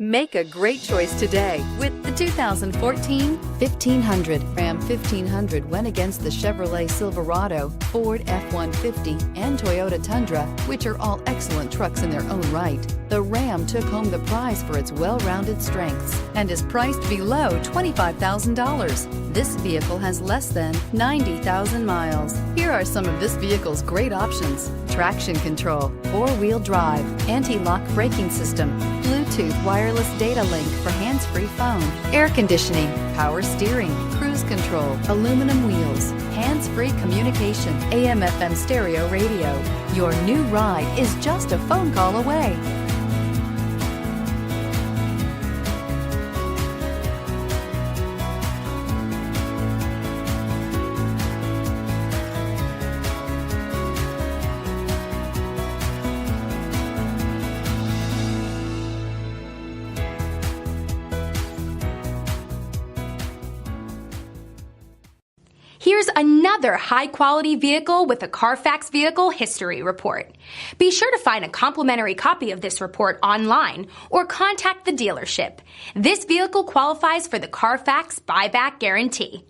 Make a great choice today with the 2014 1500. Ram 1500 went against the Chevrolet Silverado, Ford F-150, and Toyota Tundra, which are all excellent trucks in their own right. The Ram took home the prize for its well-rounded strengths and is priced below $25,000. This vehicle has less than 90,000 miles. Here are some of this vehicle's great options: traction control, four-wheel drive, anti-lock braking system, Bluetooth wireless data link for hands-free phone, air conditioning, power steering, cruise control, aluminum wheels, hands-free communication, AM/FM stereo radio. Your new ride is just a phone call away. Here's another high-quality vehicle with a Carfax Vehicle History Report. Be sure to find a complimentary copy of this report online or contact the dealership. This vehicle qualifies for the Carfax Buyback Guarantee.